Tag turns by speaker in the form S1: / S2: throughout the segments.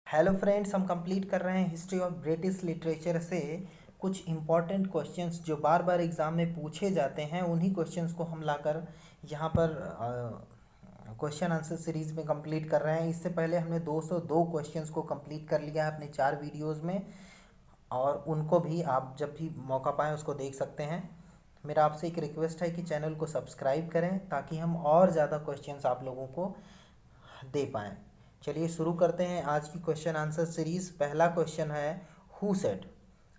S1: Hello friends, हम complete कर रहे हैं हिस्ट्री ऑफ ब्रिटिश लिटरेचर से कुछ इम्पॉर्टेंट क्वेश्चंस जो बार बार एग्ज़ाम में पूछे जाते हैं। उन्हीं क्वेश्चंस को हम लाकर यहाँ पर क्वेश्चन आंसर सीरीज़ में कंप्लीट कर रहे हैं। इससे पहले हमने 202 क्वेश्चंस को कंप्लीट कर लिया है अपने 4 वीडियोज़ में, और उनको भी आप जब भी मौका पाएँ उसको देख सकते हैं। मेरा आपसे एक रिक्वेस्ट है कि चैनल को सब्सक्राइब करें ताकि हम और ज़्यादा क्वेश्चंस आप लोगों को दे पाएँ। चलिए शुरू करते हैं आज की क्वेश्चन आंसर सीरीज। पहला क्वेश्चन है, who said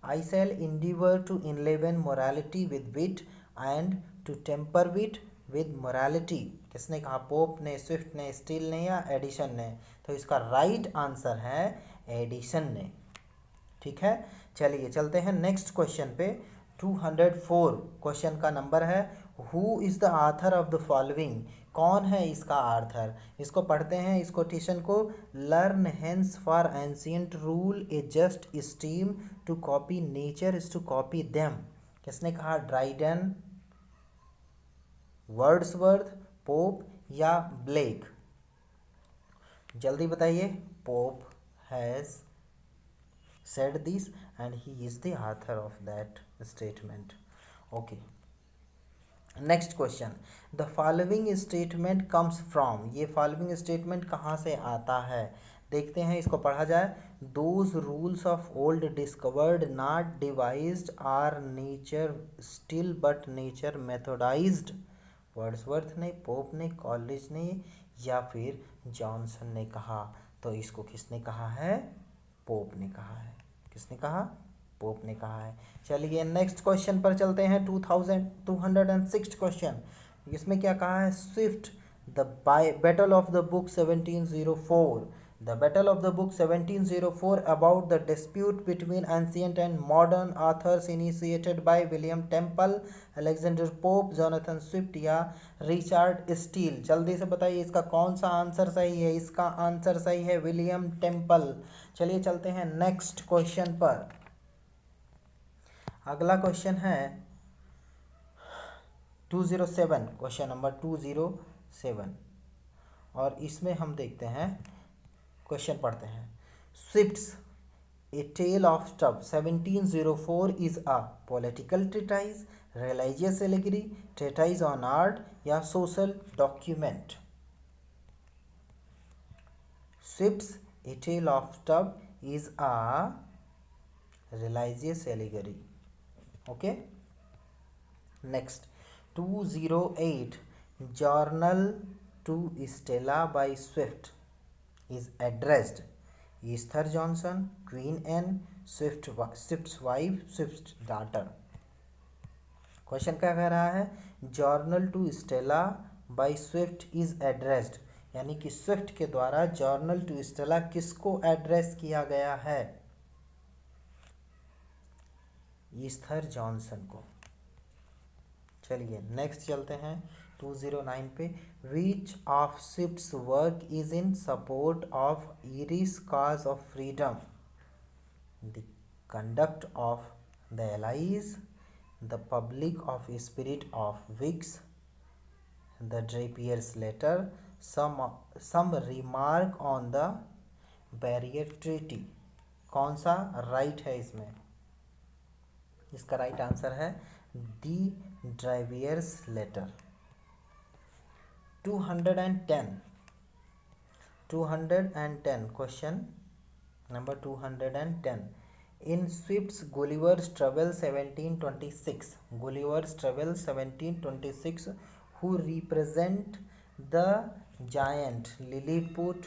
S1: I shall endeavour to enliven morality with wit and to temper wit with morality. किसने कहा? पोप ने, स्विफ्ट ने, स्टील ने या एडिशन ने? तो इसका राइट आंसर है एडिशन ने। ठीक है, चलिए चलते हैं नेक्स्ट क्वेश्चन पे। 204 क्वेश्चन का नंबर है, who is the author of the following. कौन है इसका आर्थर? इसको पढ़ते हैं इस कोटेशन को। Learn hence for ancient rule a just esteem to copy nature is to copy them. किसने कहा? ड्राइडन, वर्ड्सवर्थ, पोप या ब्लेक? जल्दी बताइए। Pope has said this and he is the author of that statement. Okay, next question, the following statement comes from। ये following statement कहाँ से आता है? देखते हैं, इसको पढ़ा जाए। those rules of old discovered not devised are nature still but nature methodized। Wordsworth ने, पोप ने, कॉलेज ने या फिर जॉनसन ने कहा? तो इसको किसने कहा है? पोप ने कहा है। किसने कहा? पोप ने कहा है। चलिए नेक्स्ट क्वेश्चन पर चलते हैं। 2206 क्वेश्चन। इसमें क्या कहा है? Swift the battle of the book 1704। The battle of the book 1704 about the dispute between ancient and modern authors initiated by William temple, Alexander pope, Jonathan Swift या रिचर्ड स्टील। जल्दी से बताइए इसका कौन सा आंसर सही है? इसका आंसर सही है विलियम टेम्पल। चलिए चलते हैं नेक्स्ट क्वेश्चन पर। अगला क्वेश्चन है 207, क्वेश्चन नंबर 207, और इसमें हम देखते हैं, क्वेश्चन पढ़ते हैं। Swift's a tale of stub 1704 is a political treatise, religious allegory, treatise on art या social document? Swift's a tale of stub is a religious allegory. Okay, next 208, journal to Stella by Swift is addressed Esther Johnson, Queen Anne, Swift's wife, Swift's daughter। Question क्या कह रहा है? Journal to Stella by Swift is addressed, यानी कि Swift के द्वारा journal to Stella किसको address किया गया है? ईस्थर जॉनसन को। चलिए नेक्स्ट चलते हैं 209 पे। Which of Swift's work is in support of Irish cause of freedom? The conduct of the allies, the public of spirit of Whigs, the Drapier's letter, some remark on the barrier treaty. कौन सा right है इसमें? इसका right answer है the Drapier's letter. 210 question number 210। In Swift's Gulliver's travel 1726, Gulliver's travel 1726, who represent the giant Lilliput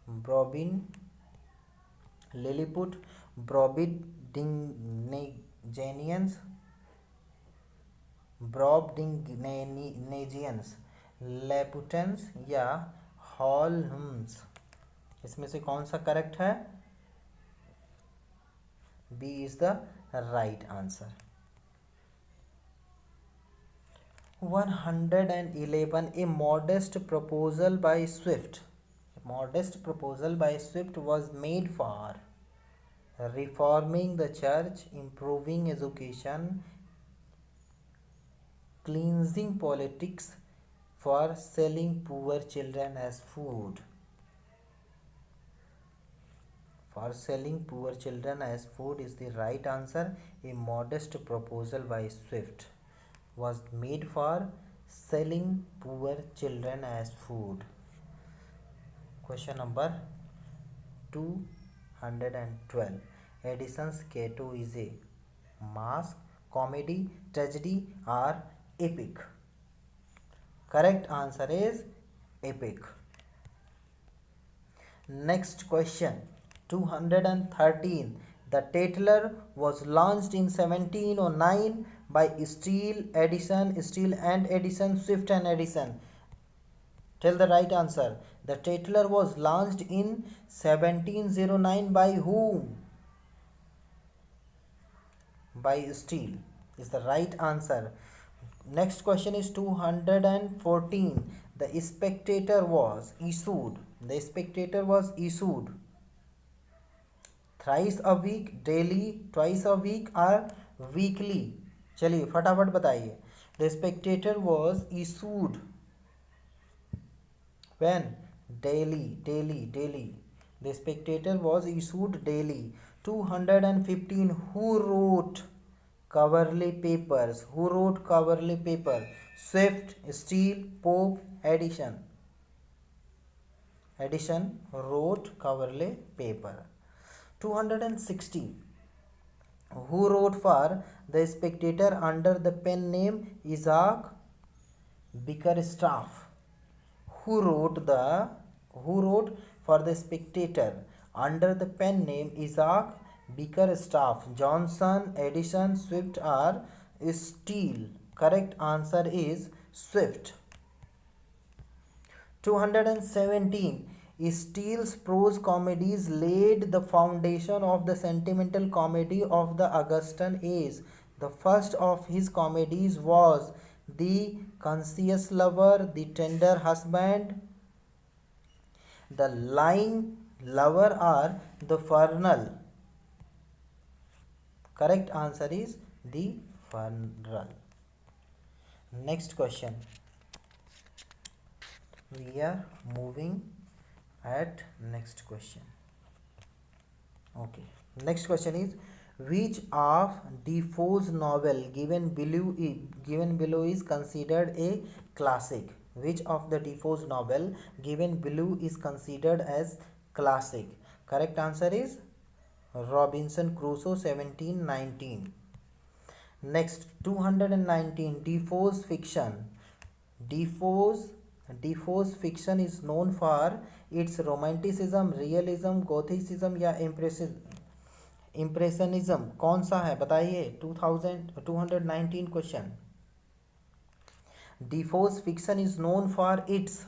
S1: Brobdingnagians, Laputans या Houyhnhnms? इसमें से कौन सा करेक्ट है? B is the right answer. 111, a modest proposal by Swift was made for reforming the church, improving education, cleansing politics, for selling poor children as food। For selling poor children as food is the right answer. A modest proposal by Swift was made for selling poor children as food. Question number 212. Edison's Cato is a mask, comedy, tragedy, or epic? Correct answer is epic. Next question 213. The Tatler was launched in 1709 by Steele and Edison, Swift and Edison. Tell the right answer. The Tatler was launched in 1709 by whom? By Steele is the right answer. Next question is 214. The Spectator was issued. The Spectator was issued thrice a week, daily, twice a week और weekly? चलिए फटाफट बताइए. The Spectator was issued when? Daily. The Spectator was issued daily. 215. Who wrote Coverley Papers? Who wrote Coverley Paper? Swift, Steele, Pope, Edison. Edison wrote Coverley Paper. 260. Who wrote for The Spectator under the pen name Isaac Bickerstaff? Who wrote for The Spectator under the pen name Isaac Bickerstaff? Johnson, Edison, Swift or Steele? Correct answer is Swift. 217. Steele's prose comedies laid the foundation of the sentimental comedy of the Augustan age. The first of his comedies was The Conscious Lover, The Tender Husband, The Lying Lover or The Funeral. Correct answer is The Funeral. Next question. We are moving at next question. Okay, next question is which of Defoe's novel given below is considered a classic? Which of the Defoe's novel given below is considered as classic? Correct answer is Robinson Crusoe 1719. Next 219. Defoe's fiction. Defoe's fiction is known for its romanticism, realism, gothicism या impressionism. कौन सा है बताइए. 219 question. Defoe's fiction is known for its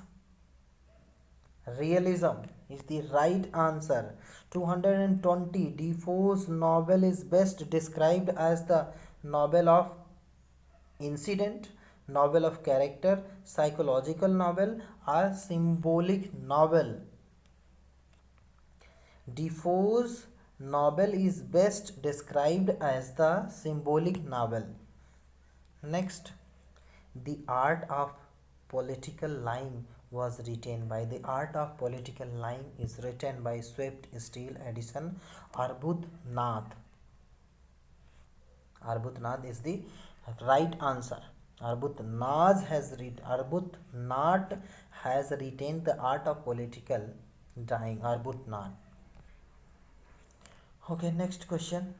S1: realism is the right answer. 220. Defoe's novel is best described as the novel of incident, novel of character, psychological novel or symbolic novel? Defoe's novel is best described as the symbolic novel. Next, The Art of Political Lying was written by. The Art of Political Lying is written by Swift, Steele, Edison, Arbuthnot. Arbuthnot is the right answer. Arbuthnot has written The Art of Political Lying. Arbuthnot. Okay, next question.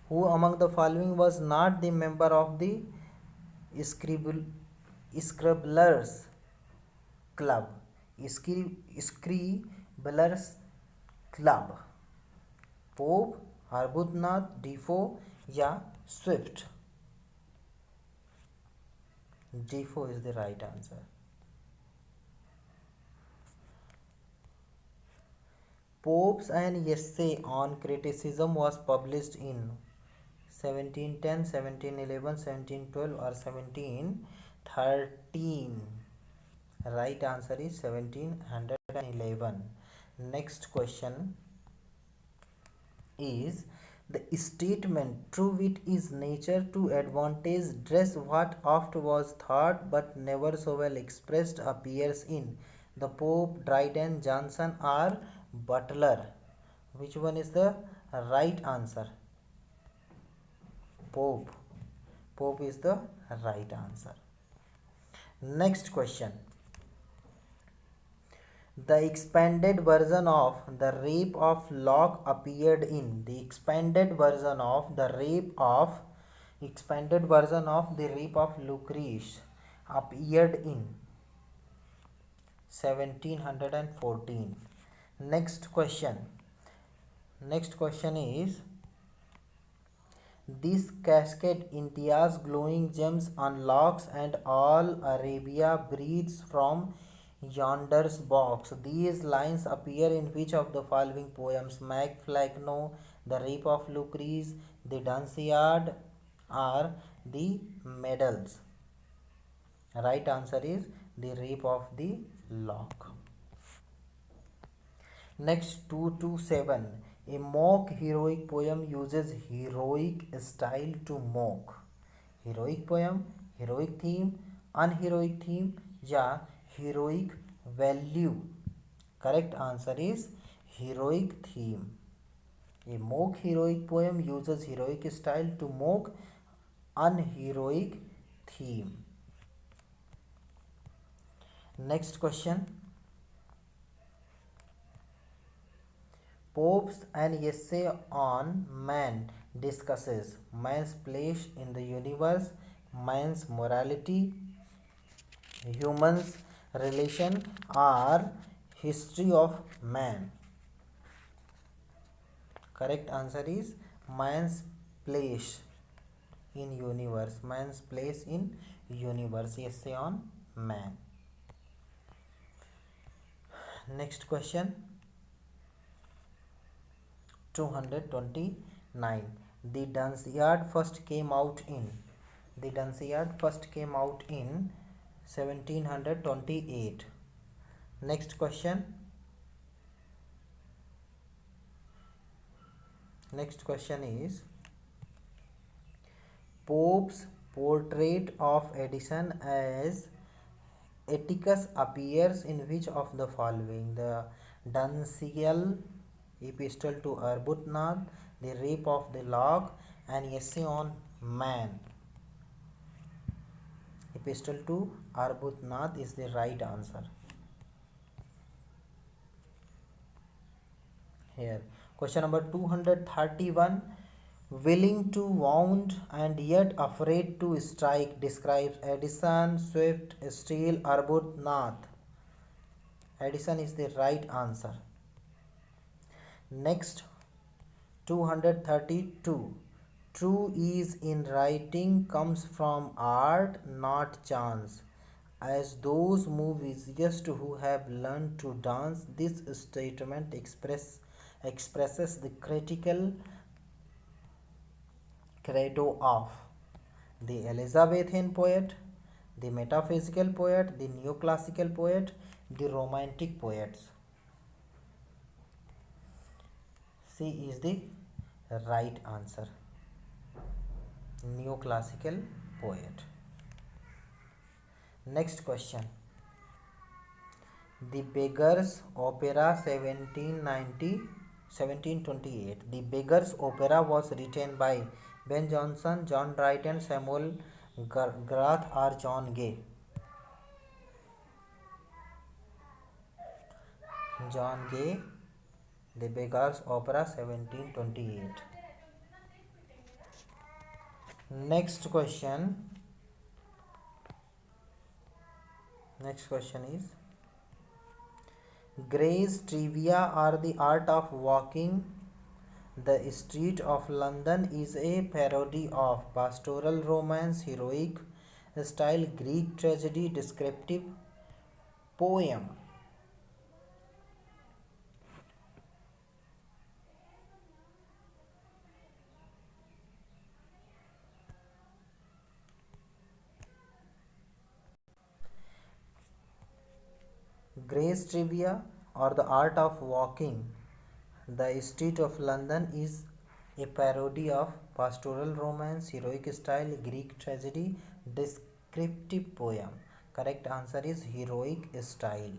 S1: Who among the following was not the member of the Scribblers Club? Scribblers Club. Pope, Arbuthnot, Defoe या Swift? Defoe is the right answer. Pope's an essay on criticism was published in 1710, 1711, 1712 or 1713. Right answer is 1711. Next question is The statement, true wit is nature to advantage, dress what oft was thought but never so well expressed, appears in the Pope, Dryden, Johnson, or Butler. Which one is the right answer? Pope. Pope is the right answer. Next question. The expanded version of The Rape of Lock appeared in the expanded version of The Rape of Lucrece appeared in 1714. Next question. Next question is, this cascade India's glowing gems unlocks and all Arabia breathes from yonder's box. These lines appear in which of the following poems? Mac Flagno, The Rape of Lucrece, The Dunciad, or The Medals? Right answer is The Rape of the Lock. Next, 227. A mock heroic poem uses heroic style to mock. Heroic poem, heroic theme, unheroic theme, या heroic value. Correct answer is heroic theme. A mock heroic poem uses heroic style to mock unheroic theme. Next question. Pope's An Essay on Man discusses man's place in the universe, man's morality, humans' relation, or history of man. Correct answer is man's place in universe. Man's place in universe. Essay on man. Next question. 229. The Dunciad first came out in 1728. Next question. Next question is, Pope's portrait of Edison as Atticus appears in which of the following? The Dunciad, Epistle to Arbuthnot, The Rape of the Lock, and Essay on Man. Epistle to Arbuthnot is the right answer. Here, question number 231. Willing to wound and yet afraid to strike describes Addison, Swift, Steele, Arbuthnot. Addison is the right answer. Next, 232. True ease in writing comes from art, not chance. As those move easiest who have learned to dance, this statement expresses the critical credo of the Elizabethan poet, the metaphysical poet, the neoclassical poet, the romantic poets. C is the right answer. Neoclassical poet. Next question. The Beggar's Opera 1728. The Beggar's Opera was written by Ben Jonson, John Dryden, Samuel Garth, or John Gay. John Gay. The Beggar's Opera 1728. Next question. Next question is, Gray's Trivia or the Art of Walking the Street of London is a parody of pastoral romance, heroic style, Greek tragedy, descriptive poem. Gray's Trivia or the Art of Walking the Street of London is A parody of pastoral romance, heroic style, Greek tragedy, descriptive poem. Correct answer is heroic style.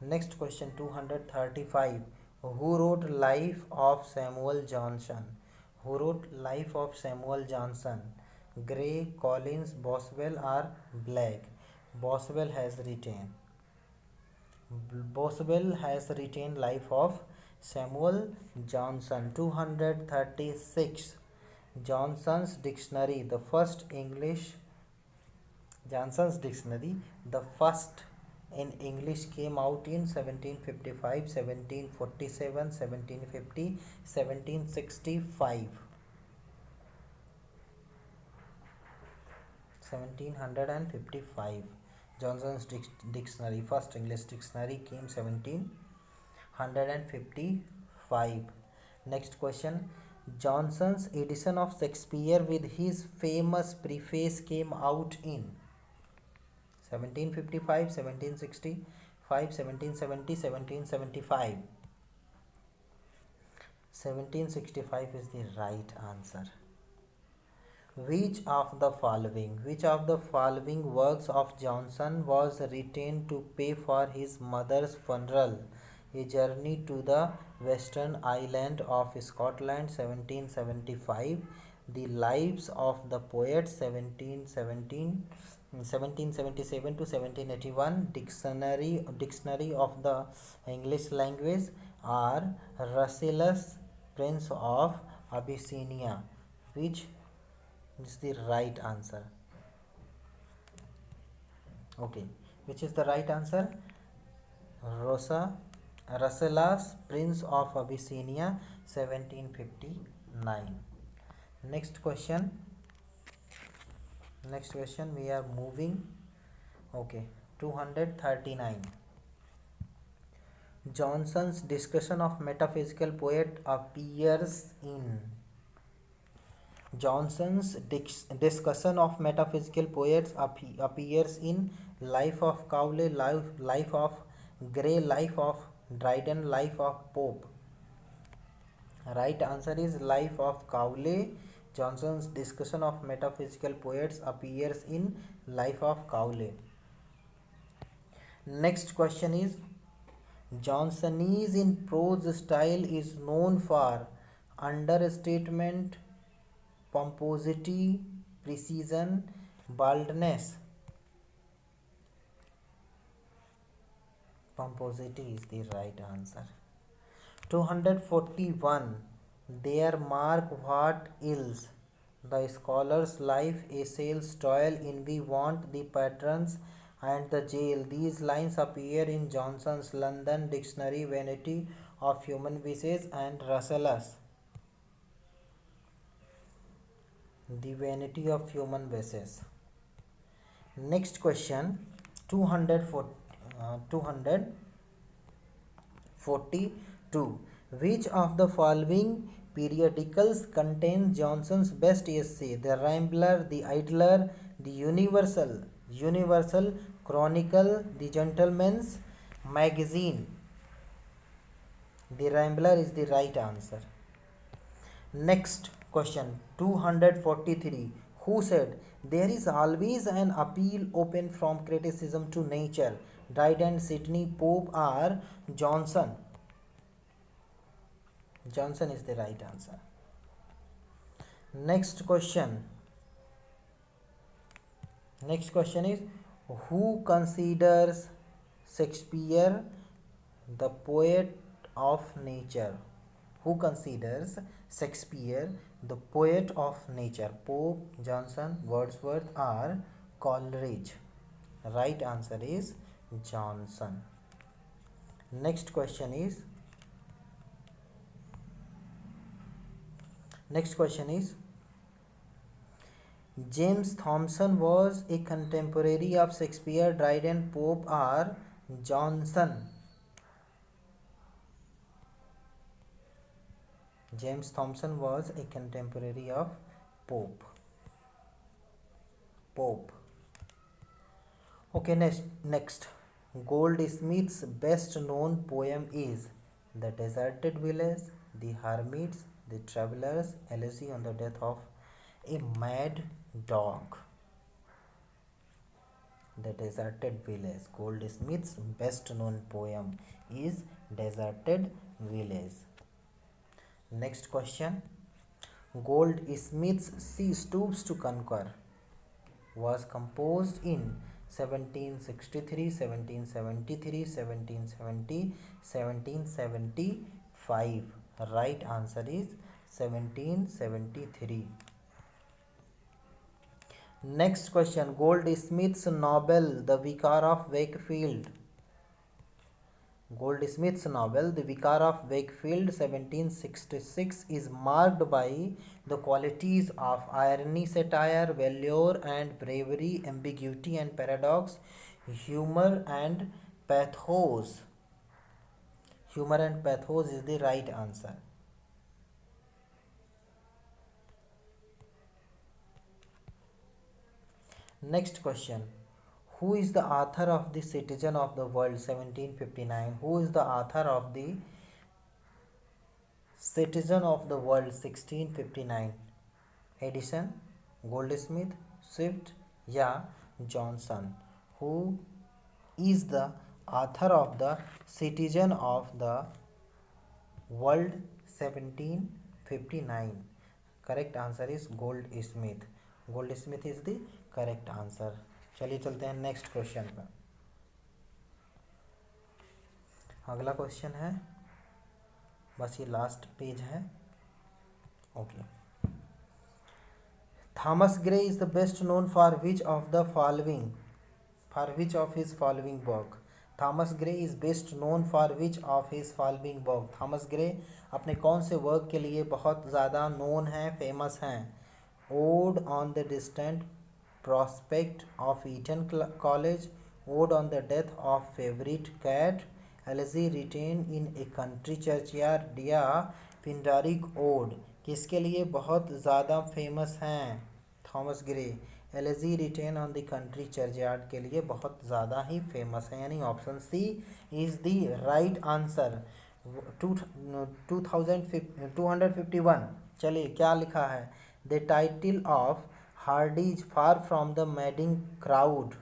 S1: Next question 235. Who wrote Life of Samuel Johnson? Who wrote Life of Samuel Johnson? Gray, Collins, Boswell or Black? Boswell has written. Boswell has written Life of Samuel Johnson. 236. Johnson's Dictionary, the first English Johnson's Dictionary, the first in English, came out in 1755, 1747, 1750, 1765. 1755. Johnson's Dictionary, first English dictionary, came 1755. Next question. Johnson's edition of Shakespeare with his famous preface came out in 1755, 1765, 1770, 1775. 1765 is the right answer. Which of the following works of Johnson was written to pay for his mother's funeral? A Journey to the Western Island of Scotland, 1775. The Lives of the Poets, 1777 to 1781. Dictionary of the English Language, or Rasselas, Prince of Abyssinia. Which is the right answer? Okay, which is the right answer? Rasselas, Prince of Abyssinia, 1759. Next question. We are moving. Okay, 239. Johnson's discussion of metaphysical poet appears in. Johnson's discussion of metaphysical poets appears in Life of Cowley, Life of Gray, Life of Dryden, Life of Pope. Right answer is Life of Cowley. Johnson's discussion of metaphysical poets appears in Life of Cowley. Next question is, Johnsonese in prose style is known for understatement, pomposity, precision, baldness. Pomposity is the right answer. 241. There mark what ills the scholar's life, a sale's toil, envy, want, the patrons, and the jail. These lines appear in Johnson's London Dictionary, Vanity of Human Vices, and Rasselas, The Vanity of Human Vices. Next question 242. Which of the following periodicals contains Johnson's best essay? The Rambler, the Idler, the Universal Chronicle, the Gentleman's Magazine. The Rambler is the right answer. Next question 243. Who said there is always an appeal open from criticism to nature? Dryden, Sidney, Pope, or Johnson? Johnson is the right answer. Next question is, who considers Shakespeare the poet of nature? Who considers Shakespeare the poet of nature? Pope, Johnson, Wordsworth, or Coleridge? Right answer is Johnson. Next question is, James Thomson was a contemporary of Shakespeare, Dryden, Pope, or Johnson? James Thomson was a contemporary of Pope. Okay, next. Goldsmith's best known poem is The Deserted Village, The Hermits, The Travelers, Elegy on the Death of a Mad Dog. The Deserted Village. Goldsmith's best known poem is Deserted Village. Next question. Goldsmith's She Stoops to Conquer was composed in 1763, 1773, 1770, 1775. Right answer is 1773. Next question. Goldsmith's novel The Vicar of Wakefield. Goldsmith's novel The Vicar of Wakefield 1766 is marked by the qualities of irony, satire, valor and bravery, ambiguity and paradox, humor and pathos. Humor and pathos is the right answer. Next question. Who is the author of the Citizen of the World 1759? Who is the author of the Citizen of the World 1659? Edison, Goldsmith, Swift या Johnson? Who is the author of the Citizen of the World 1759? Correct answer is Goldsmith. Goldsmith is the correct answer. चलिए चलते हैं next question पर. अगला question है, बस ये last page है. Okay. Thomas Gray is the best known for which of the following, for which of his following work. Thomas Gray is best known for which of his following work. Thomas Gray अपने कौन से work के लिए बहुत ज़्यादा known हैं, famous हैं. Odd on the distant prospect of Eton College, ode on the death of favorite cat, elegy written in a country churchyard या पिंडारिक ओड किसके लिए बहुत ज़्यादा फेमस हैं Thomas Gray. Elegy written on the country churchyard के लिए बहुत ज़्यादा ही फेमस है, यानी option C is the right answer. 251. चलिए क्या लिखा है. The title of Hardy's Far from the Madding Crowd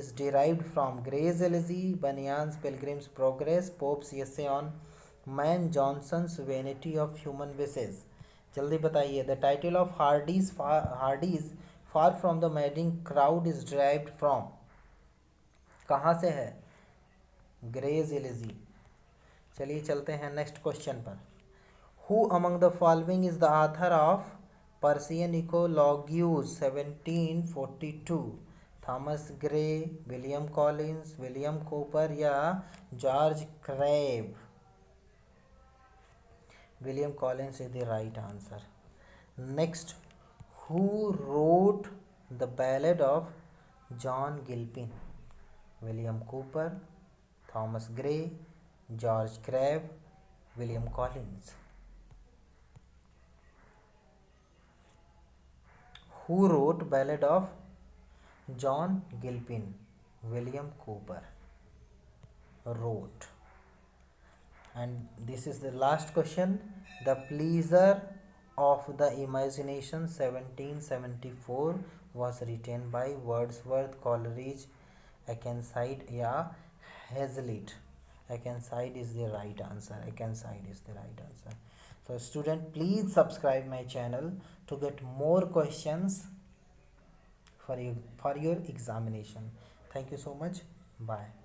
S1: is derived from Gray's Elegy, Bunyan's Pilgrim's Progress, Pope's Essay on Man, Johnson's Vanity of Human Wishes. जल्दी बताइए. The title of Hardy's Far from the Madding Crowd is derived from, कहाँ से है? Gray's Elegy. चलिए चलते हैं next question पर. Who among the following is the author of Persian Eclogues 1742? Thomas Gray, William Collins, William Cowper या George Crabbe. William Collins is the right answer. Next. Who wrote the ballad of John Gilpin? William Cowper, Thomas Gray, George Crabbe, William Collins. Who wrote Ballad of John Gilpin? William Cooper wrote. And this is the last question. The Pleasure of the Imagination 1774 was written by Wordsworth, Coleridge, Akenside या Hazlitt. Akenside is the right answer. Akenside is the right answer. So student, please subscribe my channel to get more questions for your examination. Thank you so much. Bye.